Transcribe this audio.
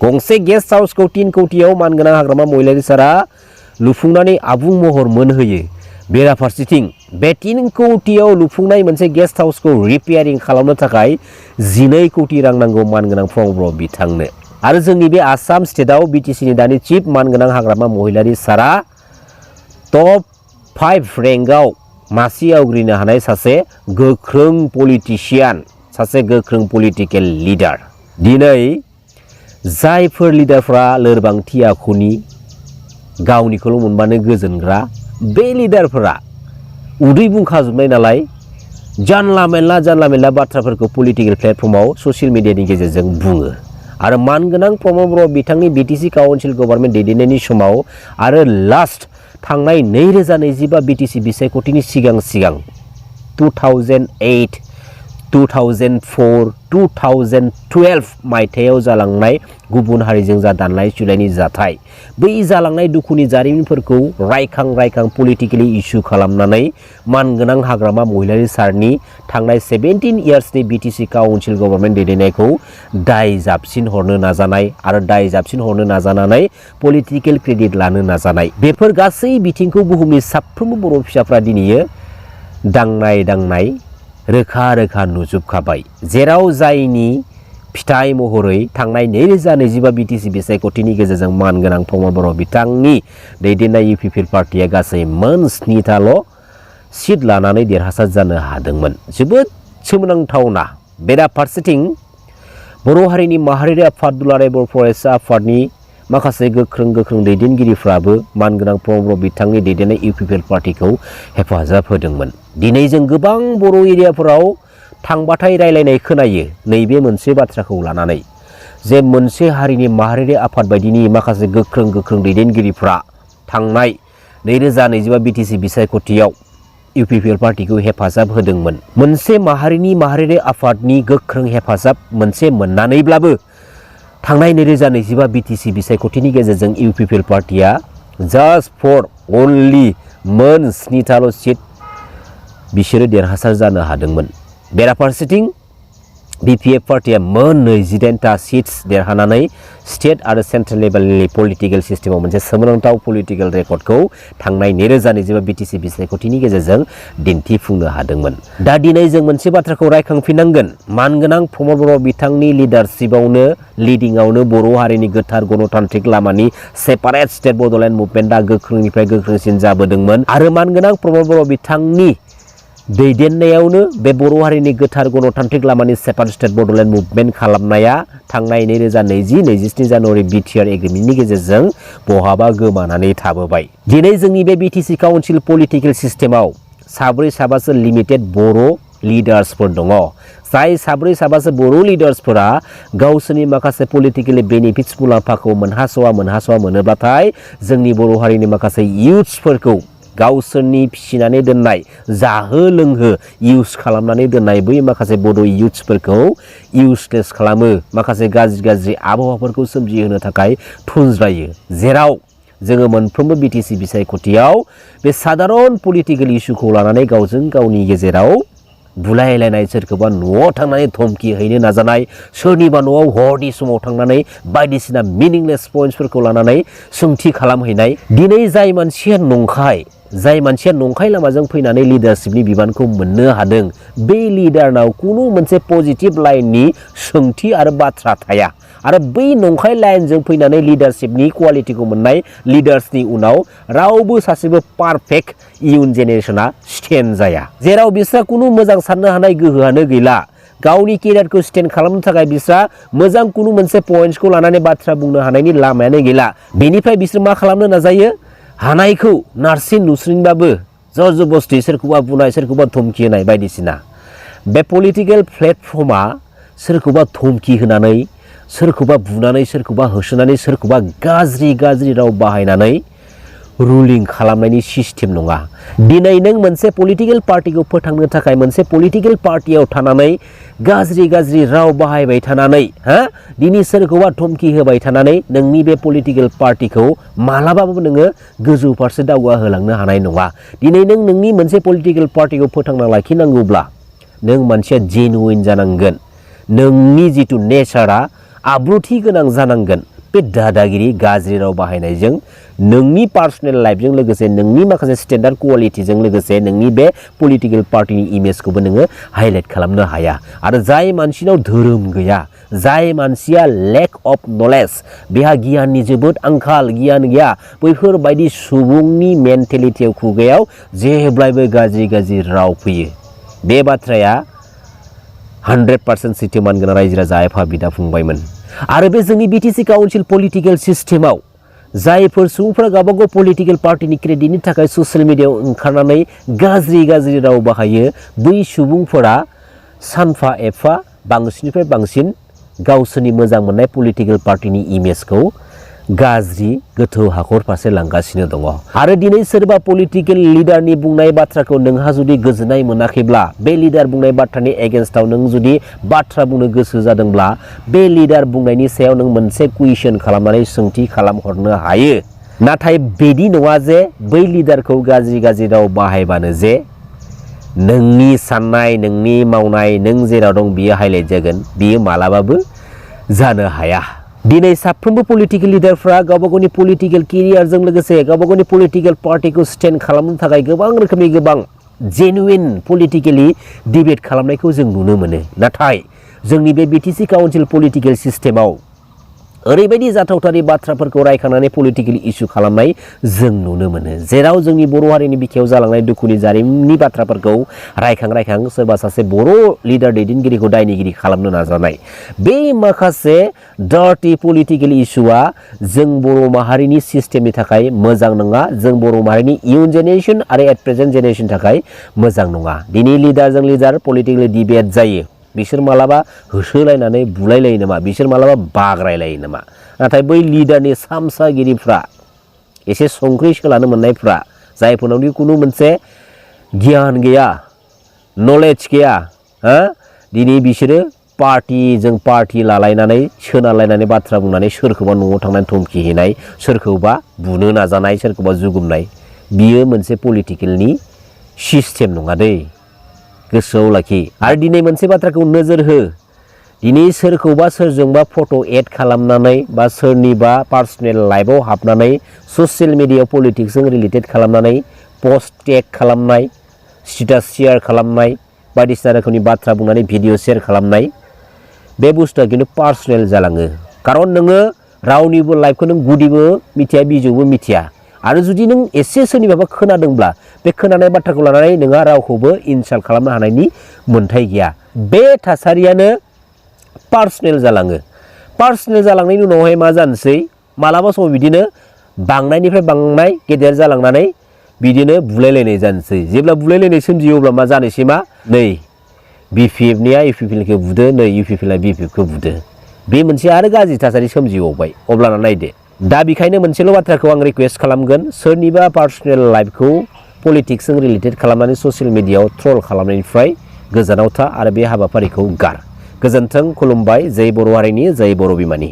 गंसे गेस्ट हाउसखौ 3 कौटियाव मानगोनां हाग्रामा महिलारि सारा लुफुंनानै आबुं महर मोनहोयो। बेराफारसेथिं बे 3 कौटियाव लुफुंनाय मोनसे गेस्ट हाउसखौ रिपेयारिं खालामनो थाखाय 12 कौटि रां नांगौ मानगोनां प्रमद बर' बिथांनो। आरो जोंनि बे आसाम स्टेटआव बिटिसिनि दानि चिफ मानगोनां हाग्रामा महिलारि सारा टप 5 रेंकआव मासि आवग्रिनो हानाय सासे गोख्रों पलिटिशियान, सासे गोख्रों पलिटिकेल लिडार। दिनै जायफोर लिडारफ्रा लोरबांथि आखुनि, गावनिखौल' मोनबानो गोजोनग्रा, बे लिडारफोरा उदै बुंखाजोबनाय नालाय जानला मेनला बाथ्राफोरखौ पलिटिकेल प्लेटफर्माव ससियेल मिडियानि गेजेरजों बुङो। आरो मानगोनां प्रमद बर' बिथांनि बिटिसि काउन्सिल गभर्नमेन्ट दैदेननायनि समाव आरो लास्ट थांनाय 2025 बिटिसि बिसायख'थिनि सिगां 2008, 2004, 2012 मायथाइयाव जालांनाय गुबुन हारिजों जा दानलाय सुलायनि जाथाय, बै जालांनाय दुखुनि जारिमिनफोरखौ रायखां पलिटिकेलि इस्यु खालामनानै मानगोनां हाग्रामा महिलारि सारनि थांनाय 17 इयार्सनि बिटिसि काउन्सिल गभर्नमेन्ट दैदेननायखौ दाय जाबसिन हरनो नाजानाय आरो दाय जाबसिन हरनो नाजानानै पलिटिकेल क्रेडिट लानो नाजानाय, बेफोर गासै बिथिंखौ बुहुमनि साफ्रोमबो बर' फिसाफ्रा दिनैयो दांनाय रोखा नुजोबखाबाय। जेराव जायनि फिथाइ महरै थांनाय 2025 बिटिसि बिसायख'थिनि गेजेरजों मानगोनां प्रमद बर' बिथांनि दैदेननाय इउपिपिएल पार्टिया गासै मोन 7थाल' सिट लानानै देरहासार जानो हादोंमोन। जोबोद सोमोनांथावना। बेराफारसेथिं बर' हारिनि माहारियारि आफाद दुलाराय बर' फरायसा आफादनि माखासे गोख्रों दैदेनगिरिफ्राबो मानगोनां प्रमद बर' बिथांनि दैदेननाय इउपिपिएल पार्टिखौ हेफाजाब होदोंमोन। दिनै जों गोबां बर' एरियाफोराव थांबाथाय रायलायनाय खोनायो नैबे मोनसे बाथ्राखौ लानानै जे मोनसे हारिनि माहारियारि आफाद बायदिनि माखासे गोख्रों दैदेनगिरिफ्रा थांनाय 2025 बिटिसि बिसायख'थियाव इउपिपिएल पार्टिखौ हेफाजाब होदोंमोन। मोनसे माहारिनि माहारियारि आफादनि गोख्रों हेफाजाब मोनसे मोननानैब्लाबो थांनाय 2025 बिटिसि बिसायख'थिनि गेजेरजों इउपिपिएल पार्टिया जास्ट फर अनलि मोन 7थाल' सिट बिसोरो देरहासार जानो हादोंमोन। बेराफारसेथिं बिपिएफ पार्टिया मोन 28टा सिट्स देरहानानै स्टेट आरो सेन्ट्रेल लेभेलनि पलिटिकेल सिस्टेमाव मोनसे सोमोनांथाव पलिटिकेल रेकर्डखौ थांनाय 2025 बिटिसि बिसायख'थिनि गेजेरजों दिन्थिफुंनो हादोंमोन। दा दिनै जों मोनसे बाथ्राखौ रायखांफिननांगोन, मानगोनां प्रमद बर' बिथांनि लिडारशिपआवनो लिडिंआवनो बर' हारिनि गोथार गणतान्त्रिक लामानि सेपारेट स्टेट बड'लेण्ड मुभमेन्टआ गोख्रोंनिफ्राय गोख्रोंसिन जाबोदोंमोन। आरो मानगोनां प्रमद बर' बिथांनि दैदेननायावनो बे बर' हारिनि गोथार गणतान्त्रिक लामानि सेपारेट स्टेट बड'लेण्ड मुभमेन्ट खालामनाया थांनाय 2020-23 जानुवारि बिटिआर एग्रिमेन्टनि गेजेरजों बहाबा गोमानानै थाबोबाय। दिनै जोंनि बे बिटिसि काउन्सिल पलिटिकेल सिस्टेमाव 4-5 लिमिटेड बर' लिडार्सफोर दङ। जाय 4-5 बर' लिडार्सफोरा गावसोरनि माखासे पलिटिकेल बेनिफिट्स मुलाम्फाखौ मोनहास'आ मोनोब्लाथाय जोंनि बर' हारिनि माखासे इयुथ्सफोरखौ गावसोरनि फिसिनानै दोननाय जाहो लोंहो इउज खालामनानै दोननाय बै माखासे बड' इयुथ्सफोरखौ इउजलेस खालामो, माखासे गाज्रि आबहावाफोरखौ सोमजिहोनो थाखाय थुनज्रायो। जेराव जोङो मोनफ्रोमबो बिटिसि बिसायख'थियाव बे साधारन पलिटिकेल इस्युखौ लानानै गावजों गावनि गेजेराव बुलायलायनाय, सोरखौबा न'आव थांनानै धमकी हैनो नाजानाय, सोरनिबा न'आव हरनि समाव थांनानै बायदिसिना मिनिंलेस पइन्ट्सफोरखौ लानानै सोंथि खालामहैनाय। दिनै जाय मानसिया नंखाय लामाजों फैनानै लिडारशिपनि बिबानखौ मोननो हादों, बे लिडारनाव कुनु मोनसे पजिटिभ लाइननि सोंथि आरो बाथ्रा थाया। आरो बै नंखाय लाइनजों फैनानै लिडारशिपनि क्वालिटिखौ मोननाय लिडार्सनि उनाव रावबो सासेबो पारफेक्ट इयुन जेनेरेशना स्टेन्ड जाया। जेराव बिस्रा कुनु मोजां साननो हानाय गोहोआनो गैला, गावनि केरियारखौ स्टेन्ड खालामनो थाखाय बिस्रा मोजां कुनु मोनसे पइन्ट्सखौ लानानै बाथ्रा बुंनो हानायनि लामायानो गैला। बेनिफ्राय बिसोर मा खालामनो नाजायो, हानायखौ नारसिन नुस्रिनबाबो जबरदस्ति सोरखौबा बुनाय, सोरखौबा धमकी होनाय बायदिसिना। बे पलिटिकेल प्लेटफर्मा सोरखौबा धमकी होनानै, सोरखौबा बुनानै, सोरखौबा होसोनानै, सोरखौबा गाज्रि राव बाहायनानै रुलिं खालामनायनि सिस्टेम नङा। दिनै नों मोनसे पलिटिकेल पार्टिखौ फोथांनो थाखाय मोनसे पलिटिकेल पार्टियाव थानानै गाज्रि राव बाहायबाय थानानै दिनै सोरखौबा धमकी होबाय थानानै नोंनि बे पलिटिकेल पार्टिखौ मालाबाबो नोङो गोजौ फारसे दावगाहोलांनो हानाय नङा। दिनै नों नोंनि मोनसे पलिटिकेल पार्टिखौ फोथांना लाखिनांगौब्ला नों मानसिया जेनुइन जानांगोन। नोंनि जिथु नेचारा आब्रुथि गोनां जानांगोन। बे दादागिरि गाज्रि राव बाहायनायजों नोंनि पार्सनेल लाइफजों लोगोसे नोंनि माखासे स्टेन्डार्ड क्वालिटिजों लोगोसे नोंनि बे पलिटिकेल पार्टिनि इमेजखौबो नोङो हाइलाइट खालामनो हाया। आरो जाय मानसिनाव धोरोम गैया, जाय मानसिया लेक अफ नलेज, बेहा गियाननि जोबोद आंखाल, गियान गैया, बैफोरबायदि सुबुंनि मेन्टेलिटियाव खुगायाव जेब्लायबो गाज्रि गाज्रि राव फैयो। बे बाथ्राया 100% सैथोमान गोनां रायजो राजा आफा बिदा फंबायमोन। आरो बे जोंनि बिटिसि काउन्सिल पलिटिकेल सिस्टेमाव जायफोर सुबुंफोरा गावबागाव पलिटिकेल पार्टिनि क्रेडिटनि थाखाय ससियेल मिडियायाव ओंखारनानै गाज्रि गाज्रि राव बाहायो, बै सुबुंफोरा सानफा एफा बांसिननिफ्राय बांसिन गावसोरनि मोजां मोननाय पलिटिकेल पार्टिनि इमेजखौ गाज्रि गोथौ हाखर फारसे लांगासिनो दङ। आरो दिनै सोरबा पलिटिकेल लिडारनि बुंनाय बाथ्राखौ नोंहा जुदि गोजोननाय मोनाखैब्ला, बे लिडार बुंनाय बाथ्रानि एगेन्स्टआव नों जुदि बाथ्रा बुंनो गोसो जादोंब्ला, बे लिडार बुंनायनि सायाव नों मोनसे कुइसन खालामनानै सोंथि खालामहरनो हायो। नाथाय बिदि नङा जे बै लिडारखौ गाज्रि गाज्रि राव बाहायबानो जे नोंनि साननाय, नोंनि मावनाय, नों जेराव दं बियो हाइलाइट जागोन, बियो मालाबाबो जानो हाया। दिनै साफ्रोमबो पलिटिकेल लिडारफ्रा गावबा गावनि पलिटिकेल केरियारजों लोगोसे गावबा गावनि पलिटिकेल पार्टिखौ स्टेन्ड खालामनो थाखाय गोबां रोखोमनि गोबां जेनुइन पलिटिकेलि डिबेट खालामनायखौ जों नुनो मोनो। नाथाय जोंनि बे बिटिसि काउन्सिल पलिटिकेल सिस्टेमाव ओरैबायदि जाथावथारि बाथ्राफोरखौ रायखांनानै पलिटिकेल इस्यु खालामनाय जों नुनो मोनो, जेराव जोंनि बर' हारिनि बिखायाव जालांनाय दुखुनि जारिमिननि बाथ्राफोरखौ रायखां सोरबा सासे बर' लिडार दैदेनगिरिखौ दायनिगिरि खालामनो नाजानाय। बे माखासे डार्टि पलिटिकेल इस्युआ जों बर' माहारिनि सिस्टेमनि थाखाय मोजां नङा, जों बर' माहारिनि इयुन जेनेरेसन आरो एट प्रेजेन्ट जेनेरेसननि थाखाय मोजां नङा। दिनै लिडारजों लिडार पलिटिकेल डिबेट जायो, बिसोर मालाबा होसोलायनानै बुलायलायो नामा, बिसोर मालाबा बाग्रायलायो नामा। नाथाय बै लिडारनि सामसागिरिफ्रा, एसे संख्रि सोलानो मोननायफ्रा, जायफोरनावनि खुनु मोनसे गियान गैया, नलेज गैया, दिनै बिसोरो पार्टिजों पार्टि लालायनानै सोनारलायनानै बाथ्रा बुंनानै सोरखौबा न'आव थांनानै धमखि हैनाय, सोरखौबा बुनो नाजानाय, सोरखौबा जुगुमनाय, बियो मोनसे पलिटिकेलनि सिस्टेम नङा दै, गोसोआव लाखि। आरो दिनै मोनसे बाथ्राखौ नोजोर हो, दिनै सोरखौबा सोरजोंबा फट' एड खालामनानै बा सोरनिबा पार्सनेल लाइफआव हाबनानै ससियेल मिडियायाव पलिटिक्सजों रिलेटेड खालामनानै पस्ट टेग खालामनाय, स्टेटास शेयार खालामनाय, बायदिसिना रोखोमनि बाथ्रा बुंनानै भिडिअ शेयार खालामनाय, बे बुस्थुआ खिन्थु पार्सनेल जालाङो। खारन नोङो रावनिबो लाइफखौ नों गुदिबो मिथिया बिजौबो मिथिया। आरो जुदि नों एसे सोरनिबा खोनादोंब्ला, बे खोनानाय बाथ्राखौ लानानै नोंहा रावखौबो इनसाल्ट खालामनो हानायनि मोन्थाय गैया। बे थासारियानो पार्सनेल जालाङो। पार्सनेल जालांनायनि उनावहाय मा जानोसै, मालाबा समाव बिदिनो बांनायनिफ्राय बांनाय गेदेर जालांनानै बिदिनो बुलायलायनाय जानोसै। जेब्ला बुलायलायनाय सोमजियो अब्ला मा जानोसै, मा नै बिपिएफनिया इउपिपिएलखौ बुदो, नै इउपिपिएलआ बिपिएफखौ बुदो, बे मोनसे आरो गाज्रि थासारि सोमजिबावबाय। अब्लाना नायदो, दा बेखायनो मोनसेल' बाथ्राखौ आं रिकुवेस्ट खालामगोन, सोरनिबा पार्सनेल लाइफखौ पलिटिक्सजों रिलेटेड खालामनानै ससियेल मिडियायाव ट्रल खालामनायनिफ्राय गोजानाव था आरो बे हाबाफारिखौ गार। गोजोन्थों, खुलुमबाय, जै बर' हारिनि, जै बर' बिमानि।